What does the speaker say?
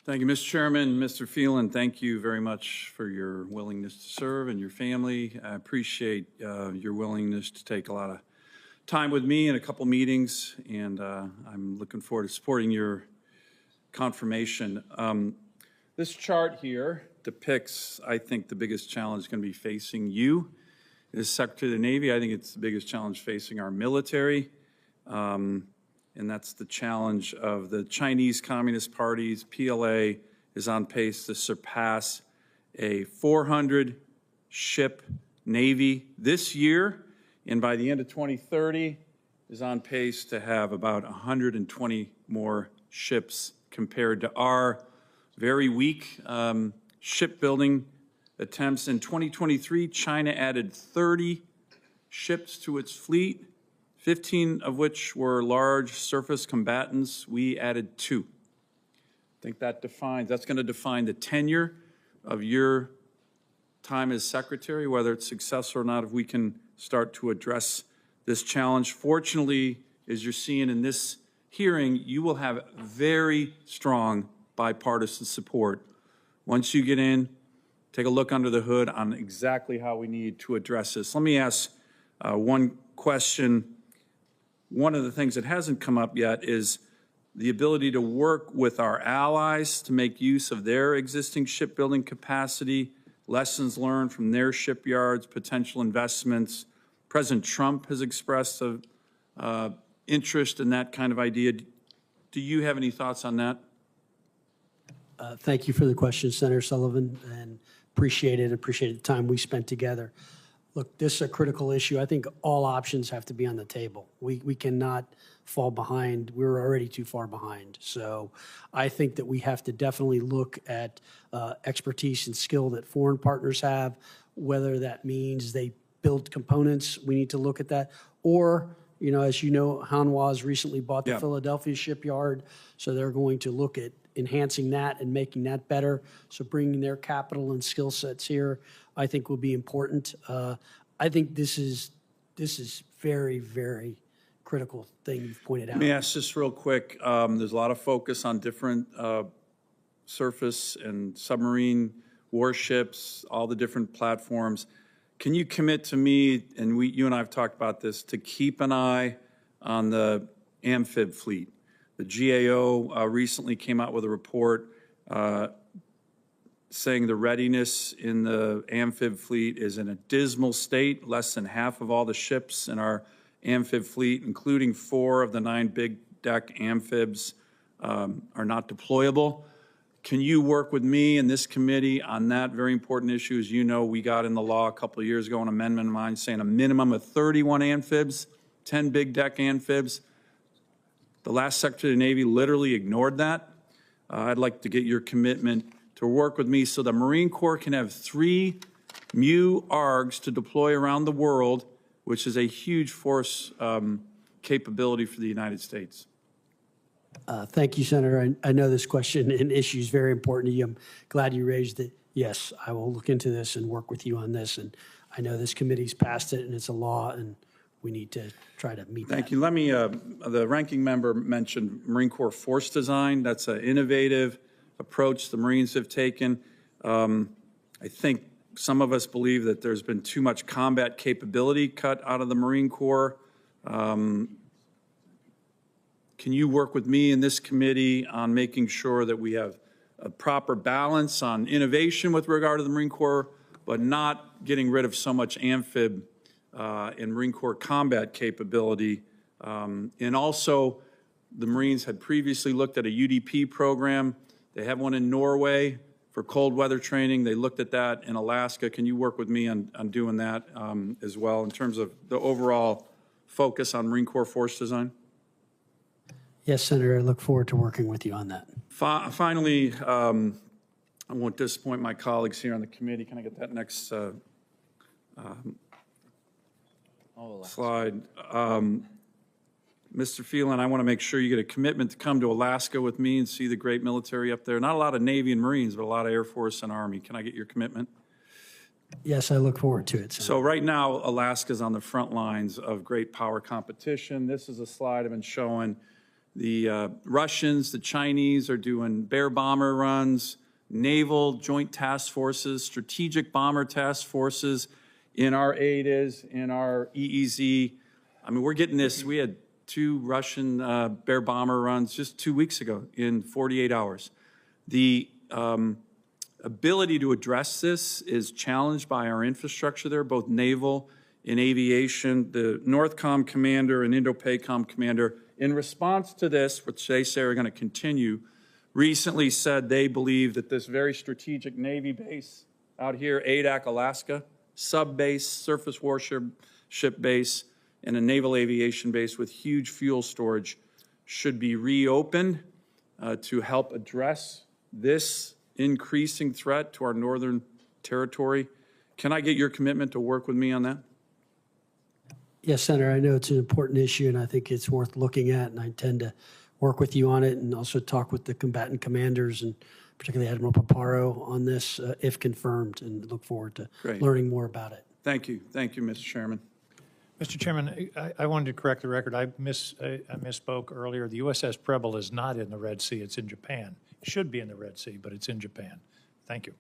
Thank you, Mr. Chairman. Mr. Phelan, thank you very much for your willingness to serve and your family. I appreciate your willingness to take a lot of time with me in a couple meetings, and I'm looking forward to supporting your confirmation. This chart here depicts, I think, the biggest challenge going to be facing you as Secretary of the Navy. I think it's the biggest challenge facing our military. And that's the challenge of the Chinese Communist Party's PLA is on pace to surpass a 400-ship Navy this year, and by the end of 2030 is on pace to have about 120 more ships compared to our very weak shipbuilding attempts. In 2023, China added 30 ships to its fleet, 15 of which were large surface combatants. We added 2. I think that's going to define the tenure of your time as Secretary, whether it's successful or not, if we can start to address this challenge. Fortunately, as you're seeing in this hearing, you will have very strong bipartisan support. Once you get in, take a look under the hood on exactly how we need to address this. Let me ask one question. One of the things that hasn't come up yet is the ability to work with our allies to make use of their existing shipbuilding capacity, lessons learned from their shipyards, potential investments. President Trump has expressed an interest in that kind of idea. Do you have any thoughts on that? Thank you for the question, Senator Sullivan, and appreciate it. Appreciate the time we spent together. Look, this is a critical issue. I think all options have to be on the table. We cannot fall behind. We're already too far behind. So I think that we have to definitely look at expertise and skill that foreign partners have, whether that means they build components. We need to look at that. Or, you know, as you know, Hanwha has recently bought the Philadelphia shipyard. So they're going to look at enhancing that and making that better. So bringing their capital and skill sets here, I think will be important. I think this is very, very critical thing you've pointed out. Let me ask just real quick. There's a lot of focus on different surface and submarine warships, all the different platforms. Can you commit to me, and you and I have talked about this, to keep an eye on the amphib fleet? The GAO recently came out with a report saying the readiness in the amphib fleet is in a dismal state. Less than half of all the ships in our amphib fleet, including 4 of the 9 big deck amphibs, are not deployable. Can you work with me and this committee on that very important issue? As you know, we got in the law a couple of years ago an amendment of mine saying a minimum of 31 amphibs, 10 big deck amphibs. The last Secretary of the Navy literally ignored that. I'd like to get your commitment to work with me so the Marine Corps can have 3 MU ARGs to deploy around the world, which is a huge force capability for the United States. Thank you, Senator. I know this question and issue is very important to you. I'm glad you raised it. Yes, I will look into this and work with you on this. And I know this committee's passed it and it's a law, and we need to try to meet that. Thank you. Let me, the ranking member mentioned Marine Corps force design. That's an innovative approach the Marines have taken. I think some of us believe that there's been too much combat capability cut out of the Marine Corps. Can you work with me in this committee on making sure that we have a proper balance on innovation with regard to the Marine Corps, but not getting rid of so much amphib and Marine Corps combat capability? And also, the Marines had previously looked at a UDP program. They have one in Norway for cold weather training. They looked at that in Alaska. Can you work with me on doing that as well in terms of the overall focus on Marine Corps force design? Yes, Senator, I look forward to working with you on that. Finally, I won't disappoint my colleagues here on the committee. Can I get that next slide? Mr. Phelan, I want to make sure you get a commitment to come to Alaska with me and see the great military up there. Not a lot of Navy and Marines, but a lot of Air Force and Army. Can I get your commitment? Yes, I look forward to it, Senator. So right now, Alaska's on the front lines of great power competition. This is a slide I've been showing. The Russians, the Chinese are doing bear bomber runs, naval joint task forces, strategic bomber task forces in our ADIS, in our EEZ. I mean, we're getting this. We had 2 Russian bear bomber runs just 2 weeks ago in 48 hours. The ability to address this is challenged by our infrastructure there, both naval and aviation. The NORTHCOM commander and INDOPACOM commander, in response to this, which they say are going to continue, recently said they believe that this very strategic Navy base out here, Adak, Alaska, sub-base, surface warship base, and a naval aviation base with huge fuel storage should be reopened to help address this increasing threat to our northern territory. Can I get your commitment to work with me on that? Yes, Senator, I know it's an important issue, and I think it's worth looking at, and I intend to work with you on it and also talk with the combatant commanders and particularly Admiral Paparo on this if confirmed, and look forward to learning more about it. Thank you. Thank you, Mr. Chairman. Mr. Chairman, I wanted to correct the record. I misspoke earlier. The USS Preble is not in the Red Sea. It's in Japan. It should be in the Red Sea, but it's in Japan. Thank you.